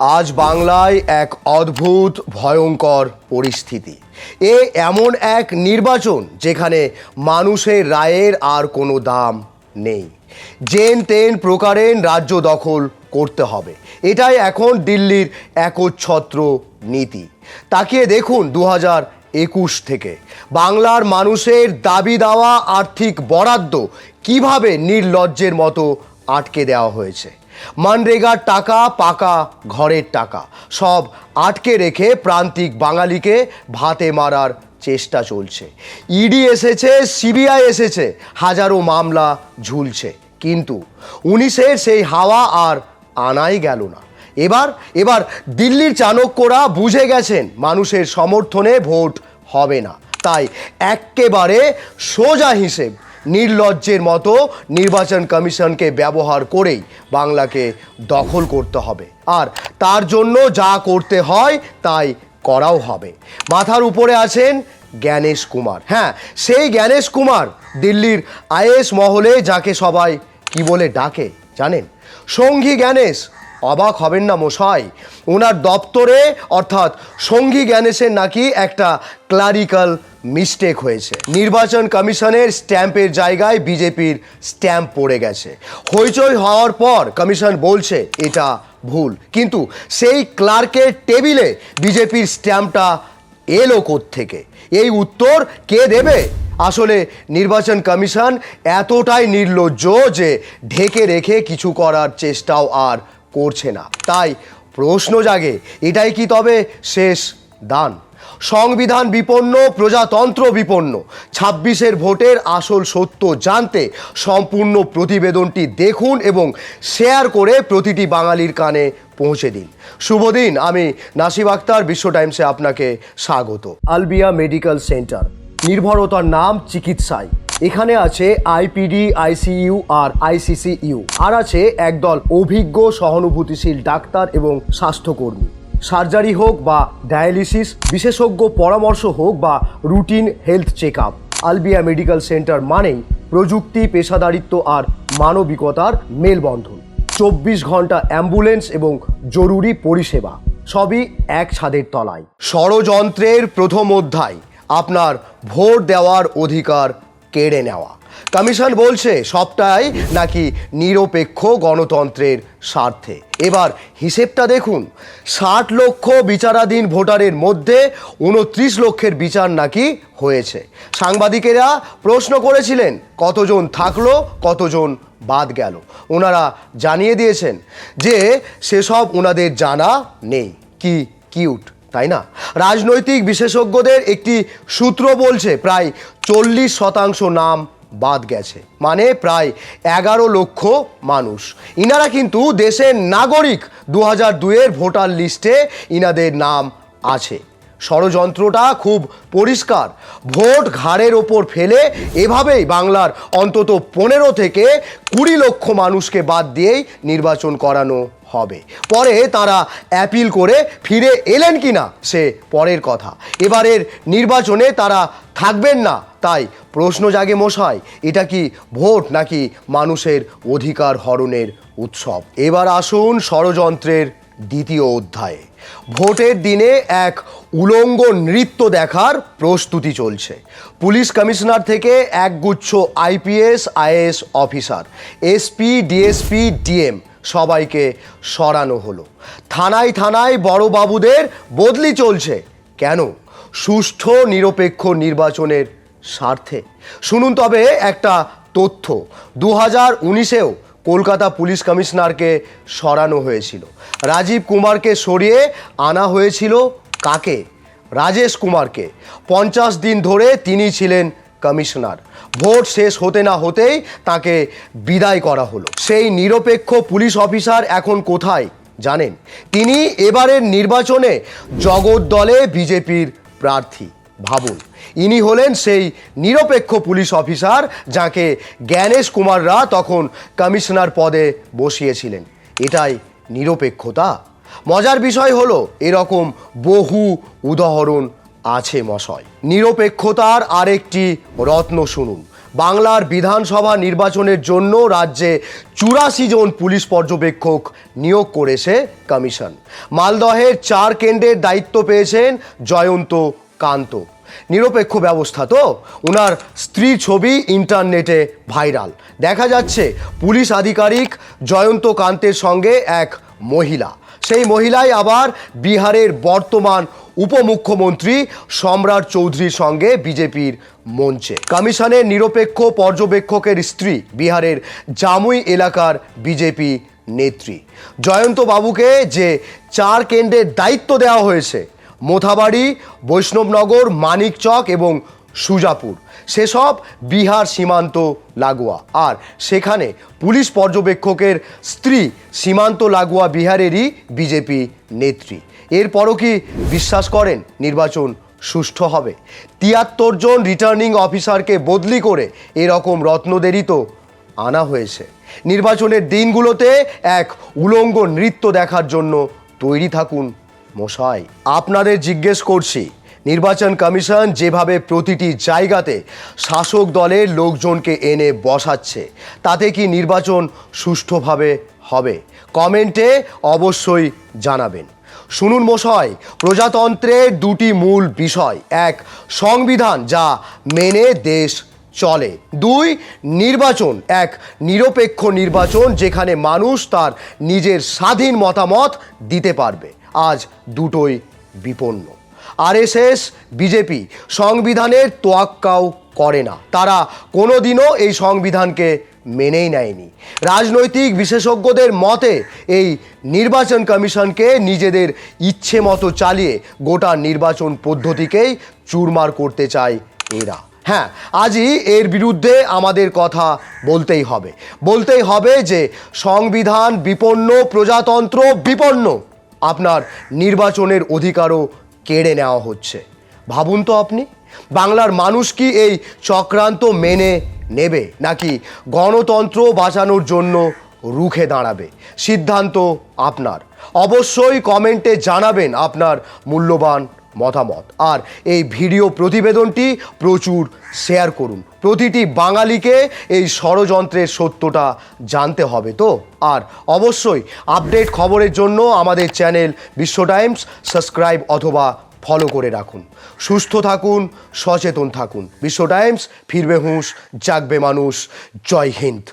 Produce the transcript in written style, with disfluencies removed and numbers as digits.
আজ বাংলায় এক অদ্ভুত ভয়ঙ্কর পরিস্থিতি। এমন এক নির্বাচন যেখানে মানুষের রায়ের আর কোনো দাম নেই। যেন তেন প্রকারেণ রাজ্য দখল করতে হবে, এটাই এখন দিল্লির একচ্ছত্র নীতি। তাকিয়ে দেখুন 2021 থেকে বাংলার মানুষের দাবি দেওয়া আর্থিক বরাদ্দ কিভাবে নির্লজ্জের মতো আটকে দেওয়া হয়েছে। মনরেগার টাকা, পাকা ঘরের টাকা সব আটকে রেখে প্রান্তিক বাঙালিকে ভাতে মারার চেষ্টা চলছে। ইডি এসেছে, সিবিআই এসেছে, হাজারো মামলা ঝুলছে, কিন্তু 19-এর সেই হাওয়া আর আনাই গেল না। এবার দিল্লির চাণক্যরা বুঝে গেছেন মানুষের সমর্থনে ভোট হবে না, তাই একেবারে সোজা হিসেব নির্লজ্জের মতো নির্বাচন কমিশনকে ব্যবহার করেই বাংলাকে দখল করতে হবে, আর তার জন্য যা করতে হয় তাই করাও হবে। মাথার উপরে আছেন জ্ঞানেশ কুমার। হ্যাঁ, সেই জ্ঞানেশ কুমার, দিল্লির আইএএস মহলে যাকে সবাই কি বলে ডাকে জানেন? সঙ্ঘী জ্ঞানেশ। অবাক হবেন না মশাই, ওনার দপ্তরে অর্থাৎ সঙ্ঘী জ্ঞানেশের নাকি একটা ক্লারিক্যাল মিস্টেক হয়েছে। নির্বাচন কমিশনের স্ট্যাম্পের জায়গায় বিজেপির স্ট্যাম্প পড়ে গেছে। হইচই হওয়ার পর কমিশন বলছে এটা ভুল, কিন্তু সেই ক্লার্কের টেবিলে বিজেপির স্ট্যাম্পটা এলো কোত্থেকে? এই উত্তর কে দেবে? আসলে নির্বাচন কমিশন এতটাই নির্লজ্জ যে ঢেকে রেখে কিছু করার চেষ্টাও আর করছে না। তাই প্রশ্ন জাগে, এটাই কি তবে শেষ দান? সংবিধান বিপন্ন, প্রজাতন্ত্র বিপন্ন। 26-এর ভোটের আসল সত্য জানতে সম্পূর্ণ প্রতিবেদনটি দেখুন এবং শেয়ার করে প্রতিটি বাঙালির কানে পৌঁছে দিন। শুভ দিন, আমি নাসিব আক্তার, বিশ্ব টাইমসে আপনাকে স্বাগত। আলবিয়া মেডিকেল সেন্টার, নির্ভরতার নাম চিকিৎসায়। এখানে আছে আইপিডি, আইসিইউ আর আইসিসিইউ, আর আছে একদল অভিজ্ঞ সহানুভূতিশীল ডাক্তার এবং স্বাস্থ্যকর্মী। সার্জারি হোক বা ডায়ালিসিস, বিশেষজ্ঞ পরামর্শ হোক বা routine health check up, আলবিয়া medical centre মানেই প্রযুক্তি, পেশাদারিত্ব আর মানবিকতার মেলবন্ধন। 24 ঘন্টা অ্যাম্বুলেন্স এবং জরুরি পরিষেবা, সবই এক ছাদের তলায়। ষড়যন্ত্রের প্রথম অধ্যায়, আপনার ভোট দেওয়ার অধিকার কেড়ে নেওয়া। কমিশন বলছে সবটাই নাকি নিরপেক্ষ গণতন্ত্রের স্বার্থে। এবার হিসেবটা দেখুন, 60 লক্ষ বিচারাধীন ভোটারের মধ্যে 29 লক্ষের বিচার নাকি হয়েছে। সাংবাদিকেরা প্রশ্ন করেছিলেন কতজন থাকলো, কতজন বাদ গেল। ওনারা জানিয়ে দিয়েছেন যে সেসব ওনাদের জানা নেই। কি কিউট, তাই না? রাজনৈতিক বিশেষজ্ঞদের একটি সূত্র বলছে প্রায় 40% নাম বাদ গেছে, মানে প্রায় 11 লক্ষ মানুষ। ইনারা কিন্তু দেশের নাগরিক, 2002-এর ভোটার লিস্টে ইনাদের নাম আছে। ষড়যন্ত্রটা খুব পরিষ্কার। ভোট ঘাড়ের ওপর ফেলে এভাবেই বাংলার অন্তত 15 থেকে 20 লক্ষ মানুষকে বাদ দিয়েই নির্বাচন করানো হবে। পরে তারা অ্যাপিল করে ফিরে এলেন কিনা সে পরের কথা। এবারের নির্বাচনে তারা থাকবেন না, তাই প্রশ্ন জাগে মশাই, এটা কি ভোট নাকি মানুষের অধিকার হরণের উৎসব? এবার আসুন ষড়যন্ত্রের দ্বিতীয় অধ্যায়ে। ভোটের দিনে এক উলঙ্গ নৃত্য দেখার প্রস্তুতি চলছে। পুলিশ কমিশনার থেকে একগুচ্ছ IPS, IAS officer, SP, DSP, DM সবাইকে সরানো হলো। থানায় থানায় বড়বাবুদের বদলি চলছে। কেন? সুষ্ঠু নিরপেক্ষ নির্বাচনের স্বার্থে। শুনুন তবে একটা তথ্য, 2019-এও কলকাতা পুলিশ কমিশনারকে সরানো হয়েছিল। রাজীব কুমারকে সরিয়ে আনা হয়েছিল কাকে? রাজেশ কুমারকে। 50 দিন ধরে তিনি ছিলেন কমিশনার। ভোট শেষ হতে না হতেই তাকে বিদায় করা হলো। সেই নিরপেক্ষ পুলিশ অফিসার এখন কোথায় জানেন? তিনি এবারের নির্বাচনে জগদ্দলে বিজেপির প্রার্থী। ভাবুন, ইনি হলেন সেই নিরপেক্ষ পুলিশ অফিসার যাকে জ্ঞানেশ কুমাররা তখন কমিশনার পদে বসিয়েছিলেন। এটাই নিরপেক্ষতা? মজার বিষয় হলো এরকম বহু উদাহরণ আছে মশাই। নিরপেক্ষতার আরেকটি রত্ন শুনুন, বাংলার বিধানসভা নির্বাচনের জন্য রাজ্যে 84 জন পুলিশ পর্যবেক্ষক নিয়োগ করেছে কমিশন। মালদহের 4 কেন্দ্রের দায়িত্ব পেয়েছেন জয়ন্ত কান্ত। নিরপেক্ষ ব্যবস্থা তো। ওনার স্ত্রীর ছবি ইন্টারনেটে ভাইরাল। দেখা যাচ্ছে পুলিশ আধিকারিক জয়ন্ত কান্তের সঙ্গে এক মহিলা। সেই মহিলাই আবার বিহারের বর্তমান উপমুখ্যমন্ত্রী সম্রাট চৌধুরীর সঙ্গে বিজেপির মঞ্চে। কমিশনের নিরপেক্ষ পর্যবেক্ষকের স্ত্রী বিহারের জামুই এলাকার বিজেপি নেত্রী। জয়ন্ত বাবুকে যে 4 কেন্দ্রের দায়িত্ব দেওয়া হয়েছে, মোথাবাড়ি, বৈষ্ণবনগর, মানিকচক এবং সুজাপুর, সেসব বিহার সীমান্ত লাগোয়া। আর সেখানে পুলিশ পর্যবেক্ষকের স্ত্রী সীমান্ত লাগোয়া বিহারেরই বিজেপি নেত্রী। এরপরও কি বিশ্বাস করেন নির্বাচন সুষ্ঠু হবে? 73 জন রিটার্নিং অফিসারকে বদলি করে এরকম রত্নদেরই তো আনা হয়েছে। নির্বাচনের দিনগুলোতে এক উলঙ্গ নৃত্য দেখার জন্য তৈরি থাকুন মশাই। আপনাদের জিজ্ঞেস করছি, নির্বাচন কমিশন যেভাবে প্রতিটি জায়গাতে শাসক দলের লোকজনকে এনে বসাচ্ছে, তাতে কি নির্বাচন সুষ্ঠুভাবে হবে? কমেন্টে অবশ্যই জানাবেন। শুনুন মশাই, প্রজাতন্ত্রের 2টি মূল বিষয়: এক, সংবিধান যা মেনে দেশ চলে; 2, নির্বাচন, এক নিরপেক্ষ নির্বাচন যেখানে মানুষ তার নিজের স্বাধীন মতামত দিতে পারবে। আজ দুটোই বিপন্ন। আরএসএস, বিজেপি সংবিধানের তোয়াক্কাও করে না। তারা কোনোদিনও এই সংবিধানকে মেনেই নেয়নি। রাজনৈতিক বিশেষজ্ঞদের মতে এই নির্বাচন কমিশনকে নিজেদের ইচ্ছে মতো চালিয়ে গোটা নির্বাচন পদ্ধতিকেই চুরমার করতে চায় এরা। হ্যাঁ, আজই এর বিরুদ্ধে আমাদের কথা বলতেই হবে যে সংবিধান বিপন্ন, প্রজাতন্ত্র বিপন্ন, আপনার নির্বাচনের অধিকারও কেড়ে নেওয়া হচ্ছে। ভাবুন তো আপনি, বাংলার মানুষ কি এই চক্রান্ত মেনে নেবে, নাকি গণতন্ত্র বাঁচানোর জন্য রুখে দাঁড়াবে? সিদ্ধান্ত আপনার। অবশ্যই কমেন্টে জানাবেন আপনার মূল্যবান মতামত। আর এই ভিডিও প্রতিবেদনটি প্রচুর শেয়ার করুন। প্রতিটি বাঙালিকে এই ষড়যন্ত্রের সত্যটা জানতে হবে তো। আর অবশ্যই আপডেট খবরের জন্য আমাদের চ্যানেল বিশ্ব টাইমস সাবস্ক্রাইব অথবা ফলো করে রাখুন। সুস্থ থাকুন, সচেতন থাকুন। বিশ্ব টাইমস, ফিরবে হুঁশ, জাগবে মানুষ। জয় হিন্দ।